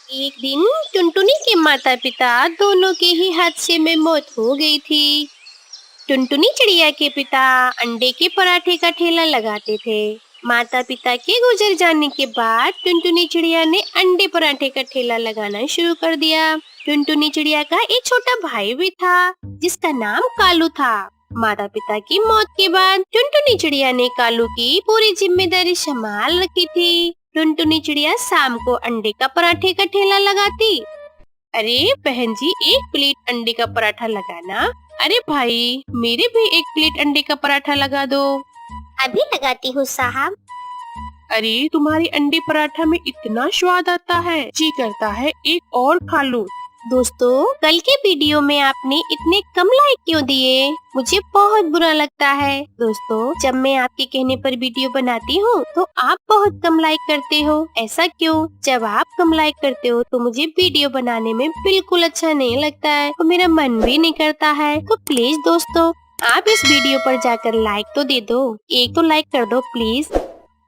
एक दिन टुनटुनी के माता पिता दोनों के ही हादसे में मौत हो गई थी। टुनटुनी चिड़िया के पिता अंडे के पराठे का ठेला लगाते थे। माता पिता के गुजर जाने के बाद टुनटुनी चिड़िया ने अंडे पराठे का ठेला लगाना शुरू कर दिया। टुनटुनी चिड़िया का एक छोटा भाई भी था जिसका नाम कालू था। माता पिता की मौत के बाद टुनटुनी चिड़िया ने कालू की पूरी जिम्मेदारी संभाल रखी थी। टुनटुनी चिड़िया शाम को अंडे का पराठे का ठेला लगाती। अरे बहन जी, एक प्लेट अंडे का पराठा लगाना। अरे भाई, मेरे भी एक प्लेट अंडे का पराठा लगा दो। अभी लगाती हूँ साहब। अरे तुम्हारी अंडे पराठा में इतना स्वाद आता है, जी करता है एक और खा लूं। दोस्तों, कल के वीडियो में आपने इतने कम लाइक क्यों दिए? मुझे बहुत बुरा लगता है। दोस्तों, जब मैं आपके कहने पर वीडियो बनाती हूँ तो आप बहुत कम लाइक करते हो। ऐसा क्यों? जब आप कम लाइक करते हो तो मुझे वीडियो बनाने में बिल्कुल अच्छा नहीं लगता है और मेरा मन भी नहीं करता है। तो प्लीज दोस्तों, आप इस वीडियो पर जाकर लाइक तो दे दो। एक तो लाइक कर दो प्लीज।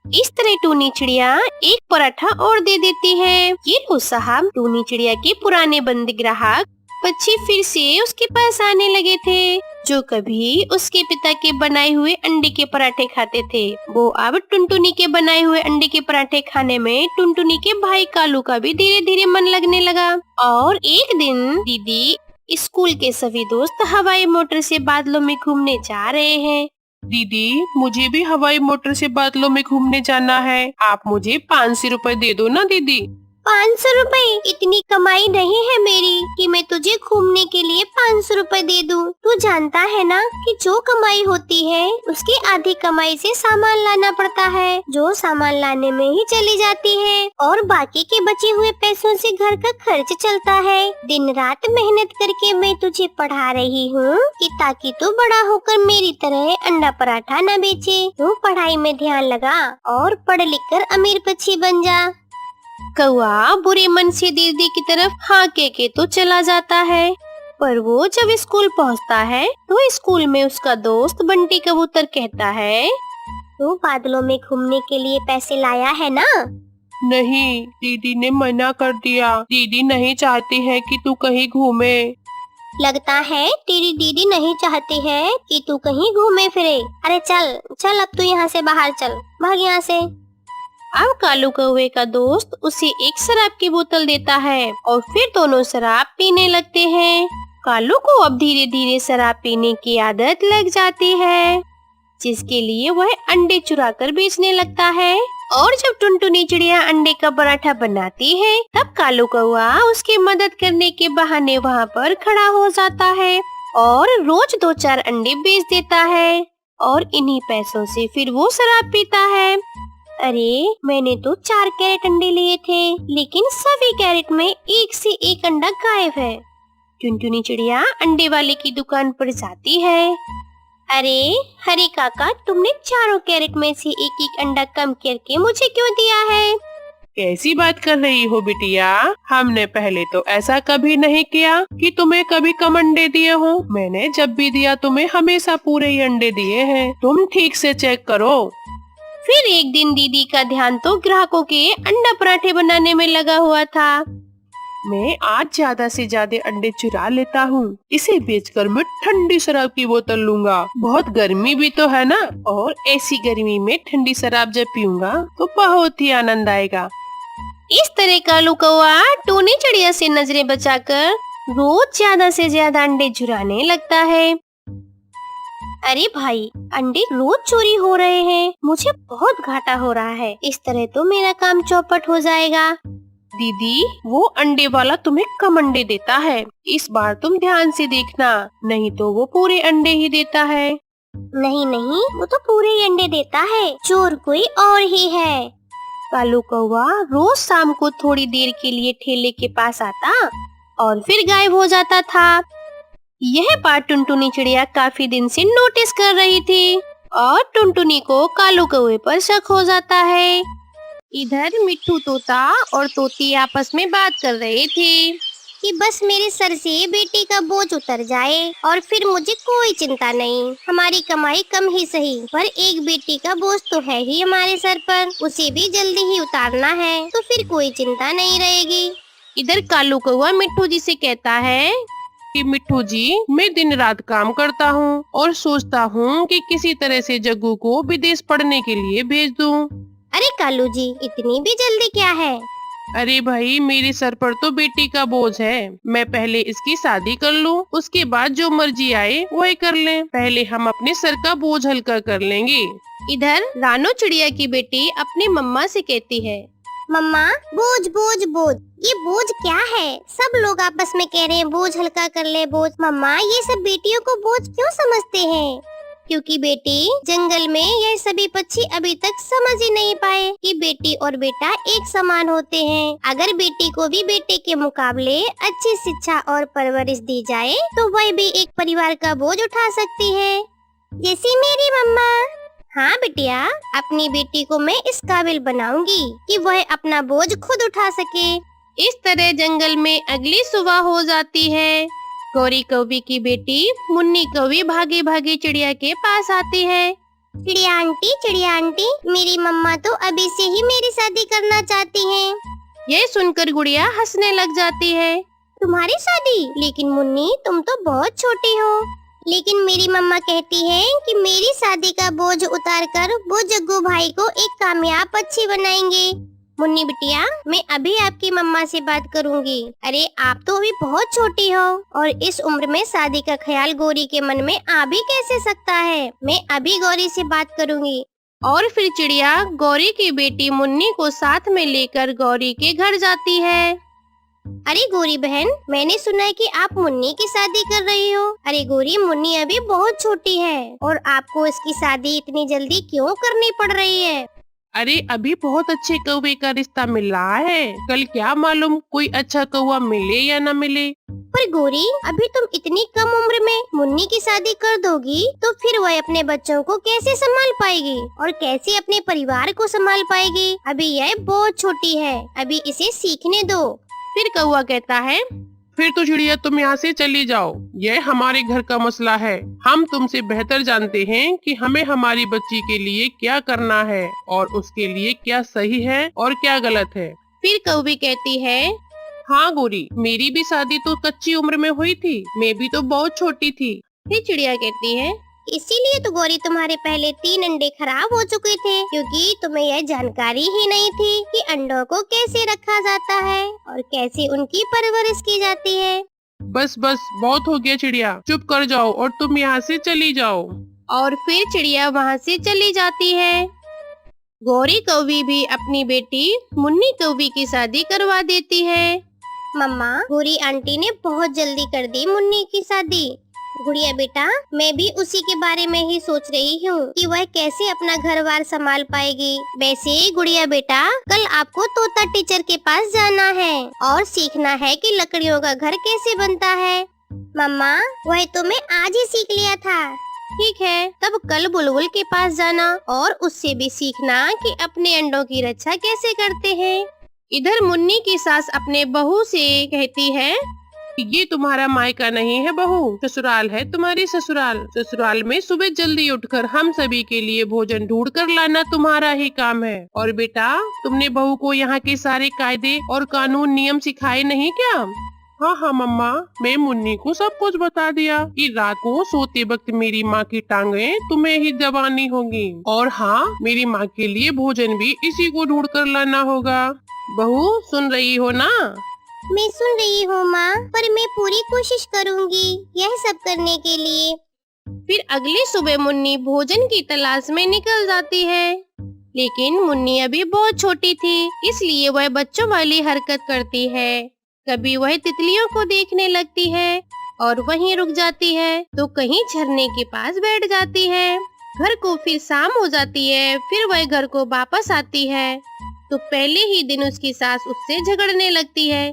इस तरह टूनी चिड़िया एक पराठा और दे देती है। ये लो साहब। टूनी चिड़िया के पुराने बंदी ग्राहक पक्षी फिर से उसके पास आने लगे थे, जो कभी उसके पिता के बनाए हुए अंडे के पराठे खाते थे। वो अब टुनटुनी के बनाए हुए अंडे के पराठे खाने में टुनटुनी के भाई कालू का भी धीरे धीरे मन लगने लगा। और एक दिन दीदी, स्कूल के सभी दोस्त हवाई मोटर से बादलों में घूमने जा रहे हैं। दीदी, मुझे भी हवाई मोटर से बादलों में घूमने जाना है। आप मुझे 500 रुपए दे दो ना दीदी। 500 रुपए? इतनी कमाई नहीं है मेरी कि मैं तुझे घूमने के लिए 500 रुपए दे दूं। तू जानता है ना कि जो कमाई होती है उसकी आधी कमाई से सामान लाना पड़ता है, जो सामान लाने में ही चली जाती है, और बाकी के बचे हुए पैसों से घर का खर्च चलता है। दिन रात मेहनत करके मैं तुझे पढ़ा रही हूँ कि ताकि तू बड़ा होकर मेरी तरह अंडा पराठा न बेचे। तू पढ़ाई में ध्यान लगा और पढ़ लिख कर अमीर पक्षी बन जा। कौआ बुरे मन से दीदी की तरफ हाँ के तो चला जाता है। पर वो जब स्कूल पहुंचता है तो स्कूल में उसका दोस्त बंटी कबूतर कहता है, तू बादलों में घूमने के लिए पैसे लाया है ना? नहीं, दीदी ने मना कर दिया। दीदी नहीं चाहती है कि तू कहीं घूमे। लगता है तेरी दीदी नहीं चाहती है कि तू कहीं घूमे फिरे। अरे चल चल, अब तू यहाँ से बाहर चल, भाग यहाँ से। अब कालू कौवे का दोस्त उसे एक शराब की बोतल देता है और फिर दोनों शराब पीने लगते हैं। कालू को अब धीरे धीरे शराब पीने की आदत लग जाती है, जिसके लिए वह अंडे चुरा कर बेचने लगता है। और जब टुनटुनी चिड़िया अंडे का पराठा बनाती है तब कालू कौवा उसकी मदद करने के बहाने वहाँ पर खड़ा हो जाता है और रोज 2-4 अंडे बेच देता है और इन्हीं पैसों से फिर वो शराब पीता है। अरे, मैंने तो 4 कैरेट अंडे लिए थे, लेकिन सभी कैरेट में एक से एक अंडा गायब है। टुनटुनी चिड़िया अंडे वाले की दुकान पर जाती है। अरे हरे काका, तुमने चारों कैरेट में से एक एक अंडा कम करके मुझे क्यों दिया है? कैसी बात कर रही हो बिटिया? हमने पहले तो ऐसा कभी नहीं किया कि तुम्हें कभी कम अंडे दिए हो। मैंने जब भी दिया तुम्हें हमेशा पूरे ही अंडे दिए हैं। तुम ठीक से चेक करो। फिर एक दिन दीदी का ध्यान तो ग्राहकों के अंडा पराठे बनाने में लगा हुआ था। मैं आज ज्यादा से ज्यादा अंडे चुरा लेता हूँ। इसे बेचकर मैं ठंडी शराब की बोतल लूंगा। बहुत गर्मी भी तो है ना, और ऐसी गर्मी में ठंडी शराब जब पीऊंगा तो बहुत ही आनंद आएगा। इस तरह कालू कौवा टूनी चिड़िया से नजरें बचाकर रोज ज्यादा से ज्यादा अंडे चुराने लगता है। अरे भाई, अंडे रोज चोरी हो रहे हैं, मुझे बहुत घाटा हो रहा है। इस तरह तो मेरा काम चौपट हो जाएगा। दीदी, वो अंडे वाला तुम्हें कम अंडे देता है। इस बार तुम ध्यान से देखना, नहीं तो वो पूरे अंडे ही देता है। नहीं नहीं, वो तो पूरे ही अंडे देता है, चोर कोई और ही है। कालू कौवा रोज शाम को थोड़ी देर के लिए ठेले के पास आता और फिर गायब हो जाता था। यह बात टुनटुनी चिड़िया काफी दिन से नोटिस कर रही थी और टुनटुनी को कालू कौवे पर शक हो जाता है। इधर मिट्ठू तोता और तोती आपस में बात कर रहे थे कि बस मेरे सर से बेटी का बोझ उतर जाए और फिर मुझे कोई चिंता नहीं। हमारी कमाई कम ही सही, पर एक बेटी का बोझ तो है ही हमारे सर पर, उसे भी जल्दी ही उतारना है, तो फिर कोई चिंता नहीं रहेगी। इधर कालू कौवा मिट्ठू जी से कहता है कि मिट्ठू जी, मैं दिन रात काम करता हूँ और सोचता हूँ कि किसी तरह से जग्गू को विदेश पढ़ने के लिए भेज दूँ। अरे कालू जी, इतनी भी जल्दी क्या है? अरे भाई, मेरे सर पर तो बेटी का बोझ है। मैं पहले इसकी शादी कर लूँ, उसके बाद जो मर्जी आए वही कर लें। पहले हम अपने सर का बोझ हल्का कर लेंगे। इधर रानो चिड़िया की बेटी अपनी मम्मा से कहती है, मम्मा, बोझ बोझ बोझ, ये बोझ क्या है? सब लोग आपस में कह रहे हैं बोझ हल्का कर ले बोझ। मम्मा, ये सब बेटियों को बोझ क्यों समझते हैं? क्योंकि बेटी, जंगल में यह सभी पक्षी अभी तक समझ ही नहीं पाए कि बेटी और बेटा एक समान होते हैं। अगर बेटी को भी बेटे के मुकाबले अच्छी शिक्षा और परवरिश दी जाए तो वह भी एक परिवार का बोझ उठा सकती है, जैसी मेरी मम्मा। हाँ बिटिया, अपनी बेटी को मैं इस काबिल बनाऊंगी कि वह अपना बोझ खुद उठा सके। इस तरह जंगल में अगली सुबह हो जाती है। गौरी कौवी की बेटी मुन्नी कौवी भागे भागे चिड़िया के पास आती है। चिड़िया आंटी, मेरी मम्मा तो अभी से ही मेरी शादी करना चाहती हैं। यह सुनकर गुड़िया हंसने लग जाती है। तुम्हारी शादी? लेकिन मुन्नी, तुम तो बहुत छोटी हो। लेकिन मेरी मम्मा कहती है कि मेरी शादी का बोझ उतारकर वो जग्गू भाई को एक कामयाब पक्षी बनाएंगे। मुन्नी बिटिया, मैं अभी आपकी मम्मा से बात करूंगी। अरे आप तो अभी बहुत छोटी हो और इस उम्र में शादी का ख्याल गौरी के मन में आ भी कैसे सकता है? मैं अभी गौरी से बात करूंगी। और फिर चिड़िया गौरी की बेटी मुन्नी को साथ में लेकर गौरी के घर जाती है। अरे गौरी बहन, मैंने सुना है कि आप मुन्नी की शादी कर रही हो। अरे गौरी, मुन्नी अभी बहुत छोटी है और आपको इसकी शादी इतनी जल्दी क्यों करनी पड़ रही है? अरे अभी बहुत अच्छे कौवे का रिश्ता मिल रहा है, कल क्या मालूम कोई अच्छा कौवा मिले या न मिले। पर गौरी, अभी तुम इतनी कम उम्र में मुन्नी की शादी कर दोगी तो फिर वह अपने बच्चों को कैसे संभाल पाएगी और कैसे अपने परिवार को संभाल पाएगी? अभी यह बहुत छोटी है, अभी इसे सीखने दो। फिर कौवा कहता है, फिर तो चिड़िया तुम यहाँ से चली जाओ, यह हमारे घर का मसला है। हम तुमसे बेहतर जानते हैं कि हमें हमारी बच्ची के लिए क्या करना है और उसके लिए क्या सही है और क्या गलत है। फिर कौवी कहती है, हाँ गौरी, मेरी भी शादी तो कच्ची उम्र में हुई थी, मैं भी तो बहुत छोटी थी। फिर चिड़िया कहती है, इसीलिए तो गौरी तुम्हारे पहले 3 अंडे खराब हो चुके थे, क्योंकि तुम्हें यह जानकारी ही नहीं थी कि अंडों को कैसे रखा जाता है और कैसे उनकी परवरिश की जाती है। बस बस, बहुत हो गया चिड़िया, चुप कर जाओ और तुम यहाँ से चली जाओ। और फिर चिड़िया वहाँ से चली जाती है। गौरी कौवी भी अपनी बेटी मुन्नी कौवी की शादी करवा देती है। मम्मा, गौरी आंटी ने बहुत जल्दी कर दी मुन्नी की शादी। गुड़िया बेटा, मैं भी उसी के बारे में ही सोच रही हूँ कि वह कैसे अपना घर-बार संभाल पाएगी। वैसे गुड़िया बेटा, कल आपको तोता टीचर के पास जाना है और सीखना है कि लकड़ियों का घर कैसे बनता है। मम्मा, वह तो मैं आज ही सीख लिया था। ठीक है, तब कल बुलबुल के पास जाना और उससे भी सीखना कि अपने अंडों की रक्षा कैसे करते हैं। इधर मुन्नी की सास अपने बहू से कहती है, ये तुम्हारा मायका नहीं है बहू, ससुराल है तुम्हारी ससुराल। ससुराल में सुबह जल्दी उठकर हम सभी के लिए भोजन ढूंढ कर लाना तुम्हारा ही काम है। और बेटा, तुमने बहू को यहाँ के सारे कायदे और कानून नियम सिखाए नहीं क्या? हाँ हाँ मम्मा, मैं मुन्नी को सब कुछ बता दिया कि रात को सोते वक्त मेरी माँ की टांगे तुम्हें ही दबानी होगी। और हाँ, मेरी माँ के लिए भोजन भी इसी को ढूंढ कर लाना होगा। बहू, सुन रही हो ना? मैं सुन रही हूँ माँ, पर मैं पूरी कोशिश करूँगी यह सब करने के लिए। फिर अगली सुबह मुन्नी भोजन की तलाश में निकल जाती है, लेकिन मुन्नी अभी बहुत छोटी थी, इसलिए वह बच्चों वाली हरकत करती है। कभी वह तितलियों को देखने लगती है और वहीं रुक जाती है, तो कहीं झरने के पास बैठ जाती है। घर को फिर शाम हो जाती है, फिर वह घर को वापस आती है, तो पहले ही दिन उसकी सास उससे झगड़ने लगती है।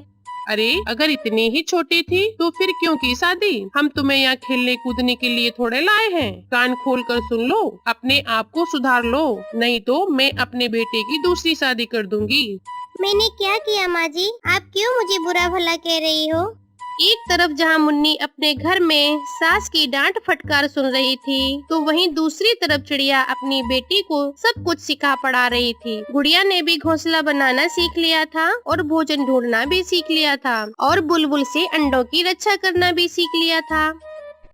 अरे, अगर इतनी ही छोटी थी तो फिर क्यों की शादी? हम तुम्हें यहाँ खेलने कूदने के लिए थोड़े लाए हैं। कान खोल कर सुन लो, अपने आप को सुधार लो, नहीं तो मैं अपने बेटे की दूसरी शादी कर दूंगी। मैंने क्या किया माँ जी? आप क्यों मुझे बुरा भला कह रही हो? एक तरफ जहाँ मुन्नी अपने घर में सास की डांट फटकार सुन रही थी, तो वहीं दूसरी तरफ चिड़िया अपनी बेटी को सब कुछ सिखा पढ़ा रही थी। गुड़िया ने भी घोंसला बनाना सीख लिया था और भोजन ढूंढना भी सीख लिया था और बुलबुल से अंडों की रक्षा करना भी सीख लिया था।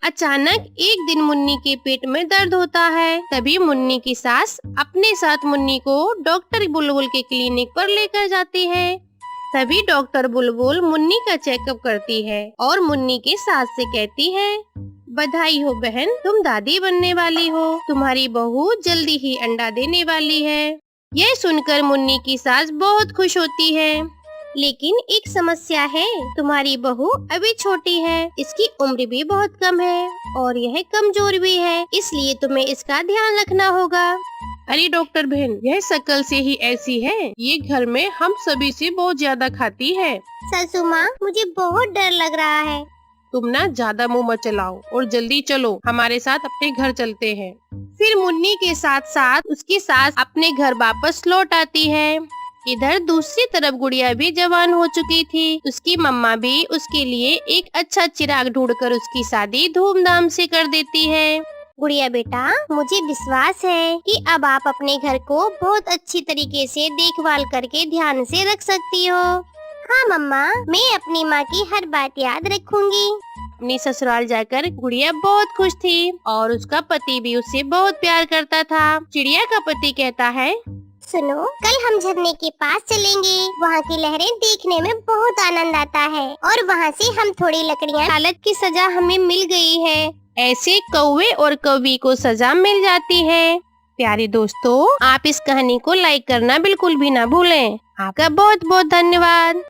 अचानक एक दिन मुन्नी के पेट में दर्द होता है। तभी मुन्नी की सास अपने साथ मुन्नी को डॉक्टर बुलबुल के क्लिनिक पर लेकर जाती है। तभी डॉक्टर बुलबुल मुन्नी का चेकअप करती है और मुन्नी की सास से कहती है, बधाई हो बहन, तुम दादी बनने वाली हो। तुम्हारी बहू जल्दी ही अंडा देने वाली है। यह सुनकर मुन्नी की सास बहुत खुश होती है। लेकिन एक समस्या है, तुम्हारी बहू अभी छोटी है, इसकी उम्र भी बहुत कम है और यह कमजोर भी है, इसलिए तुम्हें इसका ध्यान रखना होगा। अरे डॉक्टर बहन, यह शकल से ही ऐसी है, ये घर में हम सभी से बहुत ज्यादा खाती है। सासू माँ, मुझे बहुत डर लग रहा है। तुम ना ज्यादा मुंह मत चलाओ और जल्दी चलो, हमारे साथ अपने घर चलते हैं। फिर मुन्नी के साथ साथ उसकी सास अपने घर वापस लौट आती है। इधर दूसरी तरफ गुड़िया भी जवान हो चुकी थी। उसकी मम्मा भी उसके लिए एक अच्छा चिराग ढूंढकर उसकी शादी धूमधाम से कर देती है। गुड़िया बेटा, मुझे विश्वास है कि अब आप अपने घर को बहुत अच्छी तरीके से देखभाल करके ध्यान से रख सकती हो। हाँ मम्मा, मैं अपनी माँ की हर बात याद रखूंगी। अपनी ससुराल जाकर गुड़िया बहुत खुश थी और उसका पति भी उससे बहुत प्यार करता था। चिड़िया का पति कहता है, सुनो, कल हम झरने के पास चलेंगे। वहाँ की लहरें देखने में बहुत आनंद आता है और वहाँ से हम थोड़ी लकड़ियाँ। हालत की सजा हमें मिल गई है। ऐसे कौवे और कौवी को सजा मिल जाती है। प्यारे दोस्तों, आप इस कहानी को लाइक करना बिल्कुल भी ना भूलें। आपका बहुत बहुत धन्यवाद।